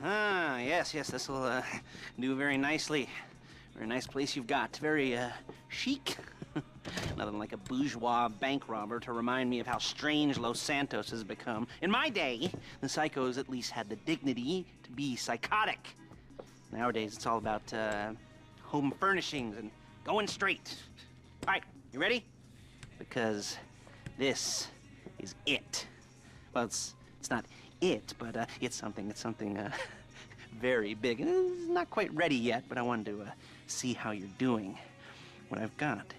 Ah, yes, this'll do very nicely. Very nice place you've got. Very chic. Nothing like a bourgeois bank robber to remind me of how strange Los Santos has become. In my day, the psychos at least had the dignity to be psychotic. Nowadays, it's all about home furnishings and going straight. All right, you ready? Because this is it. Well, it's not it, but it's something very big. And it's not quite ready yet, but I wanted to see how you're doing. What I've got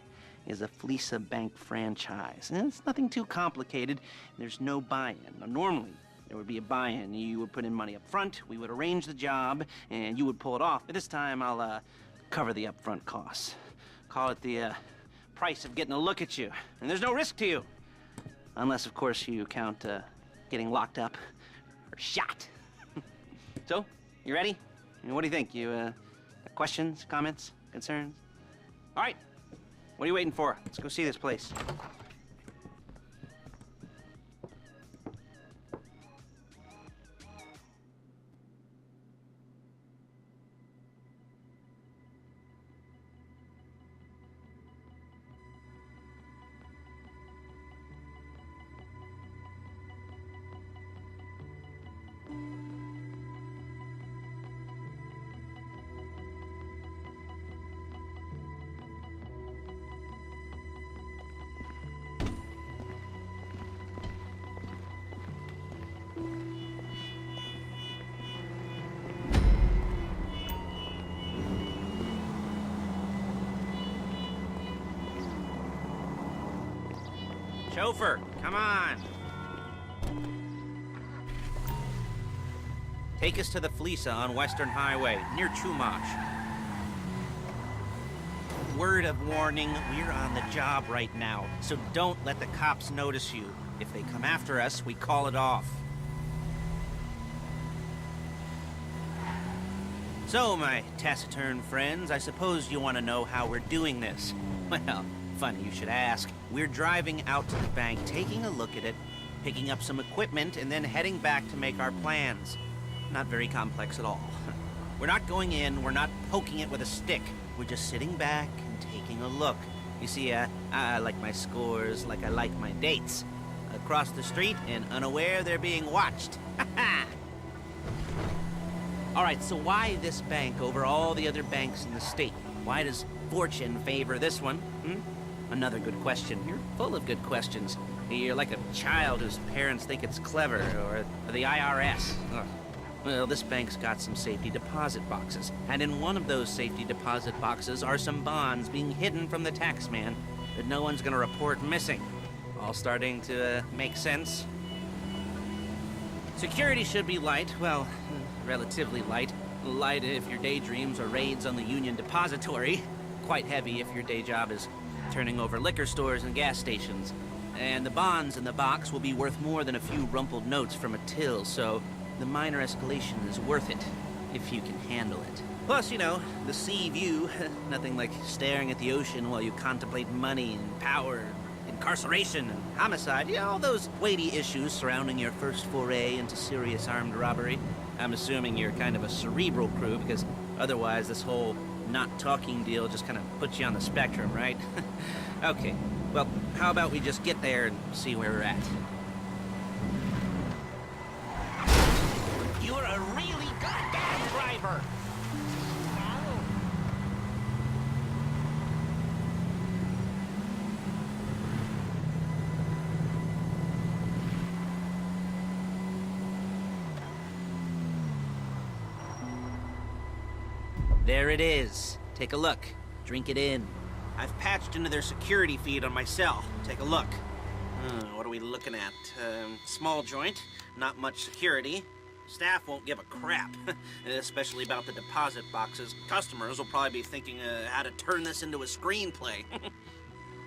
is a FLEECA bank franchise. And it's nothing too complicated. There's no buy-in. Now, normally, there would be a buy-in. You would put in money up front, we would arrange the job, and you would pull it off. But this time, I'll cover the upfront costs. Call it the price of getting a look at you. And there's no risk to you. Unless, of course, you count getting locked up or shot. So, you ready? What do you think? You questions, comments, concerns? All right. What are you waiting for? Let's go see this place. Chauffeur, come on. Take us to the FLEECA on Western Highway, near Chumash. Word of warning, we're on the job right now, so don't let the cops notice you. If they come after us, we call it off. So, my taciturn friends, I suppose you want to know how we're doing this. Well, funny you should ask. We're driving out to the bank, taking a look at it, picking up some equipment, and then heading back to make our plans. Not very complex at all. We're not going in, we're not poking it with a stick. We're just sitting back and taking a look. You see, I like my scores like I like my dates. Across the street and unaware they're being watched. All right, so why this bank over all the other banks in the state? Why does fortune favor this one? Another good question. You're full of good questions. You're like a child whose parents think it's clever, or the IRS. Ugh. Well, this bank's got some safety deposit boxes, and in one of those safety deposit boxes are some bonds being hidden from the tax man that no one's gonna report missing. All starting to make sense? Security should be light, well, relatively light. Light if your daydreams are raids on the Union Depository. Quite heavy if your day job is turning over liquor stores and gas stations. And the bonds in the box will be worth more than a few rumpled notes from a till, so the minor escalation is worth it, if you can handle it. Plus, you know, the sea view, nothing like staring at the ocean while you contemplate money and power, incarceration and homicide, you know, all those weighty issues surrounding your first foray into serious armed robbery. I'm assuming you're kind of a cerebral crew, because otherwise this whole not talking deal just kind of puts you on the spectrum, right? Okay, well, how about we just get there and see where we're at? You're a really goddamn driver! There it is. Take a look. Drink it in. I've patched into their security feed on my cell. Take a look. What are we looking at? Small joint, not much security. Staff won't give a crap, especially about the deposit boxes. Customers will probably be thinking how to turn this into a screenplay.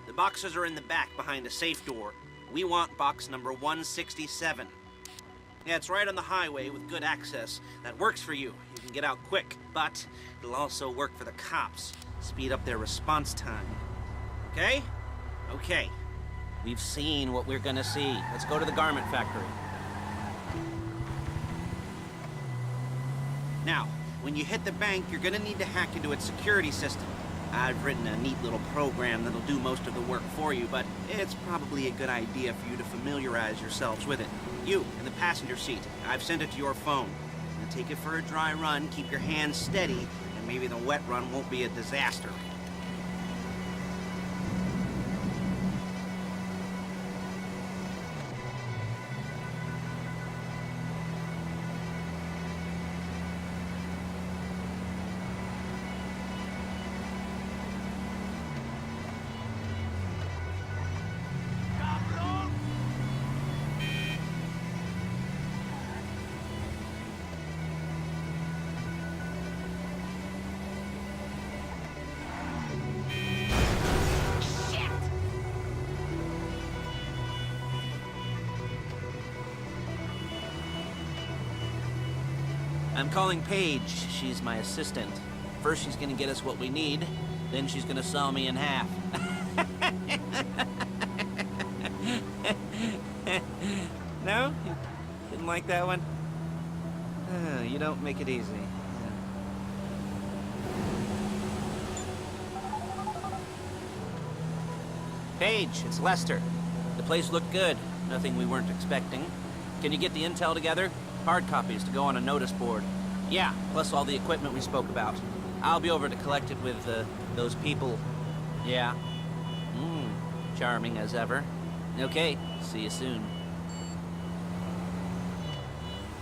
The boxes are in the back behind a safe door. We want box number 167. Yeah, it's right on the highway with good access. That works for you. You can get out quick, but it'll also work for the cops. Speed up their response time. Okay? Okay. We've seen what we're gonna see. Let's go to the garment factory. Now, when you hit the bank, you're gonna need to hack into its security system. I've written a neat little program that'll do most of the work for you, but it's probably a good idea for you to familiarize yourselves with it. You, in the passenger seat, I've sent it to your phone. Now take it for a dry run, keep your hands steady, and maybe the wet run won't be a disaster. I'm calling Paige. She's my assistant. First she's gonna get us what we need, then she's gonna saw me in half. No? You didn't like that one? You don't make it easy. Paige, it's Lester. The place looked good. Nothing we weren't expecting. Can you get the intel together? Hard copies to go on a notice board. Yeah, plus all the equipment we spoke about. I'll be over to collect it with, those people. Yeah. Charming as ever. Okay, see you soon.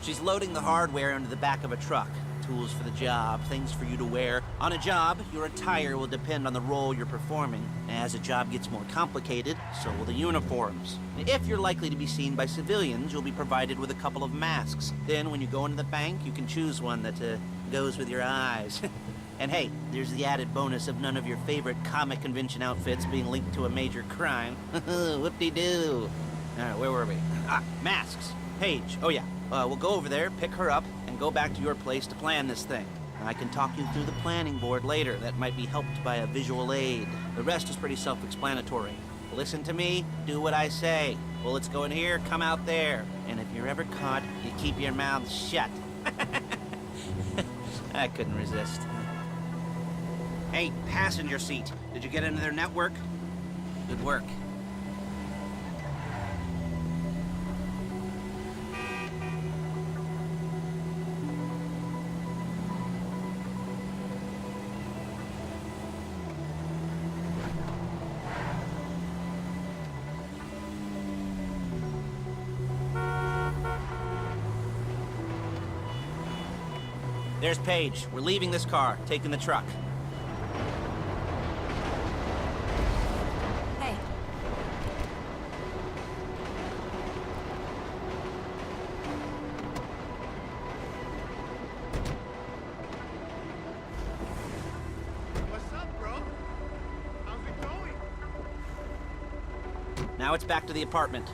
She's loading the hardware into the back of a truck. Tools for the job, things for you to wear. On a job, your attire will depend on the role you're performing. As the job gets more complicated, so will the uniforms. If you're likely to be seen by civilians, you'll be provided with a couple of masks. Then when you go into the bank, you can choose one that goes with your eyes. And hey, there's the added bonus of none of your favorite comic convention outfits being linked to a major crime. Whoop-de-doo. All right, where were we? Masks. Paige. Oh yeah, we'll go over there, pick her up, and go back to your place to plan this thing. I can talk you through the planning board later. That might be helped by a visual aid. The rest is pretty self-explanatory. Listen to me, do what I say. Bullets go in here, come out there. And if you're ever caught, you keep your mouth shut. I couldn't resist. Hey, passenger seat. Did you get into their network? Good work. There's Paige. We're leaving this car, taking the truck. Hey. What's up, bro? How's it going? Now it's back to the apartment.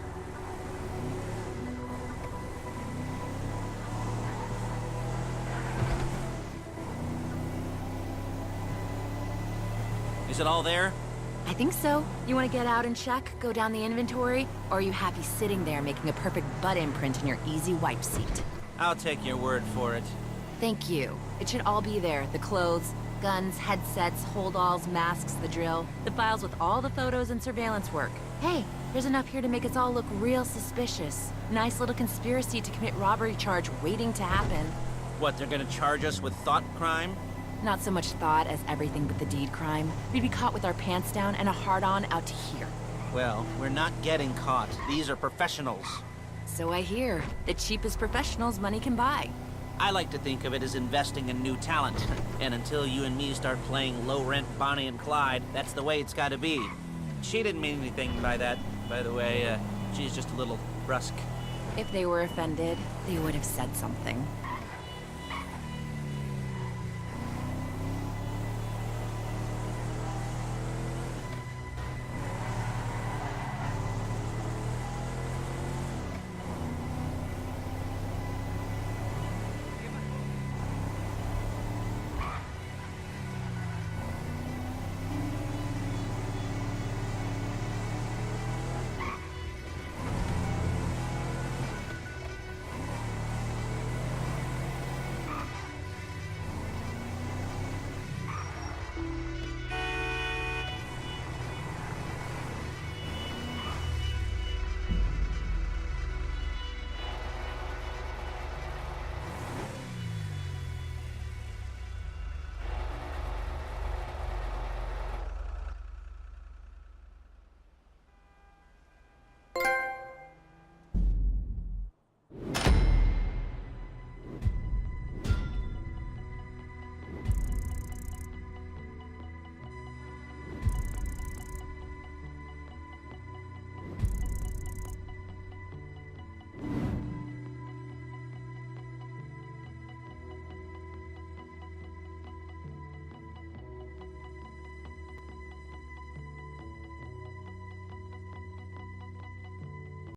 Is it all there? I think so. You want to get out and check, go down the inventory, or are you happy sitting there making a perfect butt imprint in your easy wipe seat? I'll take your word for it. Thank you. It should all be there. The clothes, guns, headsets, holdalls, masks, the drill, the files with all the photos and surveillance work. Hey, there's enough here to make us all look real suspicious. Nice little conspiracy to commit robbery charge waiting to happen. What, they're gonna charge us with thought crime? Not so much thought as everything but the deed crime. We'd be caught with our pants down and a hard-on out to here. Well, we're not getting caught. These are professionals. So I hear. The cheapest professionals money can buy. I like to think of it as investing in new talent. And until you and me start playing low-rent Bonnie and Clyde, that's the way it's gotta be. She didn't mean anything by that, by the way. She's just a little brusque. If they were offended, they would have said something.